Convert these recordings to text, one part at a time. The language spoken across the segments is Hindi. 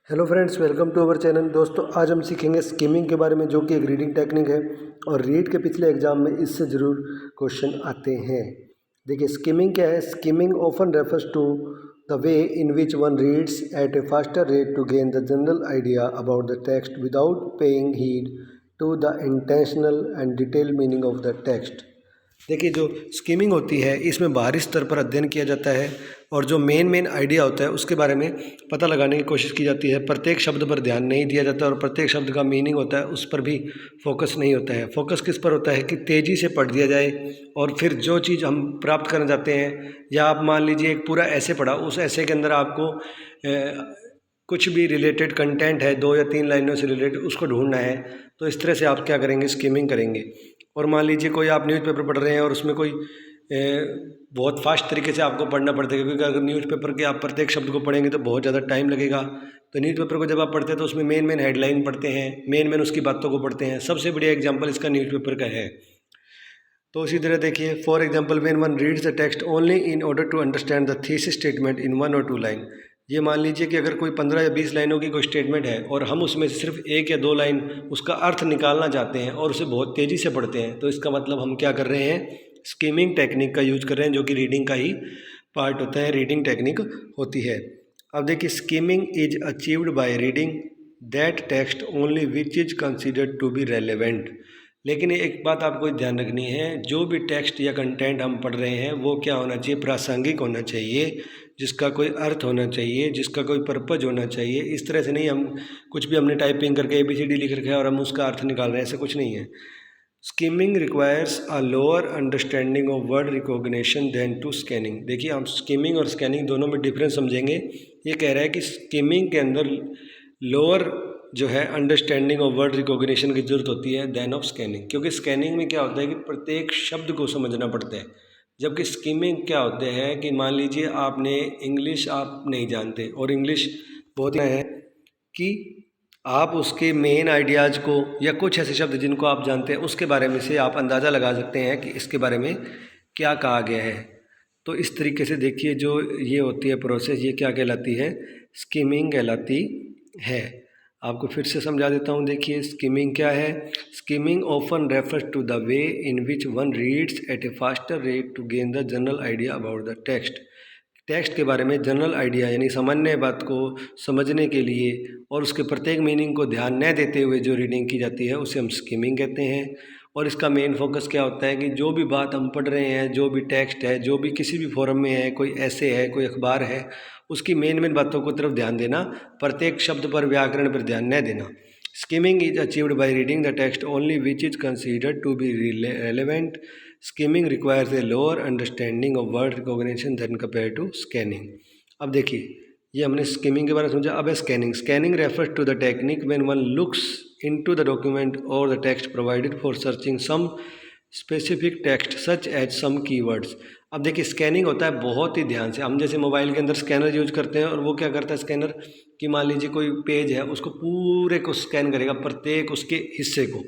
Hello friends, welcome to our channel. दोस्तों, आज हम सीखेंगे स्किमिंग के बारे में, जो कि एक रीडिंग टेक्निक है और रीड के पिछले एग्जाम में इससे ज़रूर क्वेश्चन आते हैं। देखिए, स्किमिंग क्या है। Skimming often refers to the way in which one reads at a faster rate to gain the general idea about the text without paying heed to the intentional and detail meaning of the text. देखिए, जो स्किमिंग होती है इसमें बाहरी स्तर पर अध्ययन किया जाता है और जो मेन आइडिया होता है उसके बारे में पता लगाने की कोशिश की जाती है। प्रत्येक शब्द पर ध्यान नहीं दिया जाता और प्रत्येक शब्द का मीनिंग होता है उस पर भी फोकस नहीं होता है। फोकस किस पर होता है कि तेज़ी से पढ़ दिया जाए और फिर जो चीज़ हम प्राप्त करना चाहते हैं, या आप मान लीजिए एक पूरा ऐसे पढ़ा, उस ऐसे के अंदर आपको कुछ भी रिलेटेड कंटेंट है, 2 या 3 लाइनों से रिलेटेड, उसको ढूंढना है। तो इस तरह से आप क्या करेंगे, स्किमिंग करेंगे। और मान लीजिए कोई आप न्यूज़पेपर पढ़ रहे हैं और उसमें कोई बहुत फास्ट तरीके से आपको पढ़ना पड़ता है, क्योंकि अगर न्यूज़पेपर के आप प्रत्येक शब्द को पढ़ेंगे तो बहुत ज़्यादा टाइम लगेगा। तो न्यूज़पेपर को जब आप पढ़ते हैं तो उसमें मेन हेडलाइन पढ़ते हैं, मेन उसकी बातों को पढ़ते हैं। सबसे बढ़िया एग्जाम्पल इसका न्यूज़पेपर का है। तो इसी तरह देखिए, for example, when one reads the text only in order to understand the thesis statement in 1 और 2 लाइन। ये मान लीजिए कि अगर कोई 15 या 20 लाइनों की कोई स्टेटमेंट है और हम उसमें से सिर्फ 1 या 2 लाइन उसका अर्थ निकालना चाहते हैं और उसे बहुत तेज़ी से पढ़ते हैं, तो इसका मतलब हम क्या कर रहे हैं, स्किमिंग टेक्निक का यूज कर रहे हैं, जो कि रीडिंग का ही पार्ट होता है, रीडिंग टेक्निक होती है। अब देखिए, skimming is achieved by reading that text only which is considered to be relevant. लेकिन एक बात आपको ध्यान रखनी है, जो भी टेक्स्ट या कंटेंट हम पढ़ रहे हैं वो क्या होना चाहिए, प्रासंगिक होना चाहिए, जिसका कोई अर्थ होना चाहिए, जिसका कोई पर्पज होना चाहिए। इस तरह से नहीं हम कुछ भी हमने टाइपिंग करके ABCD लिख रखा है और हम उसका अर्थ निकाल रहे हैं, ऐसा कुछ नहीं है। Skimming requires a lower understanding of word recognition then to scanning. देखिए, हम स्किमिंग और स्कैनिंग दोनों में डिफरेंस समझेंगे। ये कह रहा है कि स्किमिंग के अंदर लोअर जो है अंडरस्टैंडिंग ऑफ वर्ड रिकॉग्निशन की ज़रूरत होती है देन ऑफ स्कैनिंग, क्योंकि स्कैनिंग में क्या होता है कि प्रत्येक शब्द को समझना पड़ता है, जबकि स्किमिंग क्या होते हैं कि मान लीजिए आपने इंग्लिश आप नहीं जानते और इंग्लिश बहुत है कि आप उसके मेन आइडियाज़ को या कुछ ऐसे शब्द जिनको आप जानते हैं उसके बारे में से आप अंदाज़ा लगा सकते हैं कि इसके बारे में क्या कहा गया है। तो इस तरीके से देखिए, जो ये होती है प्रोसेस, ये क्या कहलाती है, स्किमिंग कहलाती है। आपको फिर से समझा देता हूँ। देखिए, स्किमिंग क्या है। Skimming often refers to the way in which one reads at a faster rate to gain the general idea about the text. Text के बारे में जनरल आइडिया यानी सामान्य बात को समझने के लिए और उसके प्रत्येक मीनिंग को ध्यान न देते हुए जो रीडिंग की जाती है उसे हम स्किमिंग कहते हैं। और इसका मेन फोकस क्या होता है कि जो भी बात हम पढ़ रहे हैं, जो भी टेक्स्ट है, जो भी किसी भी फॉरम में है, कोई ऐसे है, कोई अखबार है, उसकी मेन बातों को तरफ ध्यान देना, प्रत्येक शब्द पर, व्याकरण पर ध्यान न देना। Skimming is achieved by reading the text only which is considered to be relevant. Skimming requires a lower understanding of word recognition then compare to scanning. अब देखिए, ये हमने स्किमिंग के बारे में समझा। अब है scanning. Scanning refers to the technique when one looks into the document और the text provided for searching some specific text such as some keywords. अब देखिए, स्कैनिंग होता है बहुत ही ध्यान से। हम जैसे मोबाइल के अंदर स्कैनर यूज करते हैं और वो क्या करता है स्कैनर, कि मान लीजिए कोई पेज है, उसको पूरे को स्कैन करेगा, प्रत्येक उसके हिस्से को।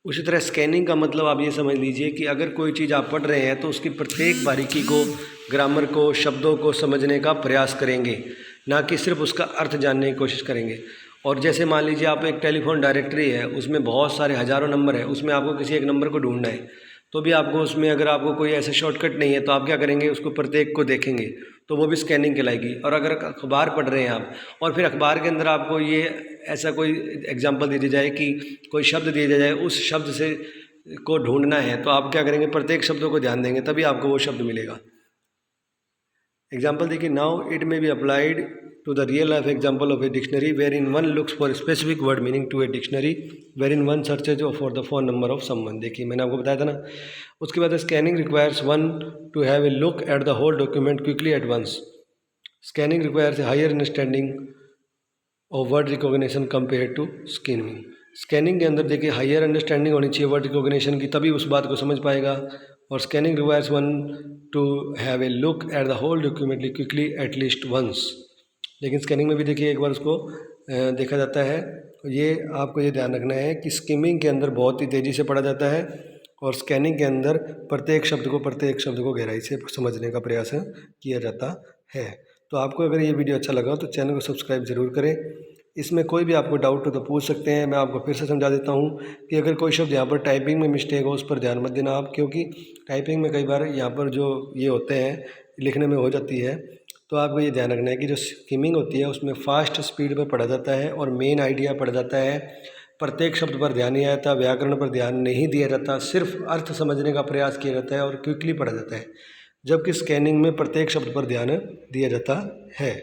उसी तरह स्कैनिंग का मतलब आप ये समझ लीजिए कि अगर कोई चीज़ आप पढ़ रहे हैं तो उसकी प्रत्येक बारीकी को, ग्रामर को, शब्दों को समझने का प्रयास करेंगे, ना कि सिर्फ उसका अर्थ जानने की कोशिश करेंगे। और जैसे मान लीजिए आप एक टेलीफोन डायरेक्टरी है, उसमें बहुत सारे हज़ारों नंबर है, उसमें आपको किसी एक नंबर को ढूंढना है, तो भी आपको उसमें अगर आपको कोई ऐसा शॉर्टकट नहीं है तो आप क्या करेंगे, उसको प्रत्येक को देखेंगे, तो वो भी स्कैनिंग कहलाएगी। और अगर अखबार पढ़ रहे हैं आप और फिर अखबार के अंदर आपको ये ऐसा कोई एग्जांपल दे दी जाए कि कोई शब्द दिया जाए, उस शब्द से को ढूंढना है, तो आप क्या करेंगे, प्रत्येक शब्दों को ध्यान देंगे, तभी आपको वो शब्द मिलेगा। एग्जाम्पल देखिए, now it may be applied to the real life example of a dictionary wherein one looks for specific word meaning to a dictionary wherein one searches for the phone number of someone. देखिए, मैंने आपको बताया था ना। उसके बाद scanning requires one to have a look at the whole document quickly at once. Scanning requires a higher understanding of word recognition compare to skimming. Scanning के अंदर देखिए हायर अंडरस्टैंडिंग होनी चाहिए वर्ड रिकॉग्निशन की, तभी उस बात को समझ पाएगा। और scanning requires one to have a look at the whole document quickly at least once. लेकिन स्कैनिंग में भी देखिए एक बार उसको देखा जाता है। ये आपको ये ध्यान रखना है कि स्किमिंग के अंदर बहुत ही तेज़ी से पढ़ा जाता है और स्कैनिंग के अंदर प्रत्येक शब्द को गहराई से समझने का प्रयास किया जाता है। तो आपको अगर ये वीडियो अच्छा लगा तो चैनल को सब्सक्राइब ज़रूर करें। इसमें कोई भी आपको डाउट हो तो पूछ सकते हैं। मैं आपको फिर से समझा देता हूँ कि अगर कोई शब्द यहाँ पर टाइपिंग में मिस्टेक हो उस पर ध्यान मत देना आप, क्योंकि टाइपिंग में कई बार यहाँ पर जो ये होते हैं लिखने में हो जाती है। तो आपको ये ध्यान रखना है कि जो स्किमिंग होती है उसमें फ़ास्ट स्पीड में पढ़ा जाता है और मेन आइडिया पढ़ा जाता है। प्रत्येक शब्द पर ध्यान नहीं आता, व्याकरण पर ध्यान नहीं दिया जाता, सिर्फ अर्थ समझने का प्रयास किया जाता है और क्विकली पढ़ा जाता है। जबकि स्कैनिंग में प्रत्येक शब्द पर ध्यान दिया जाता है।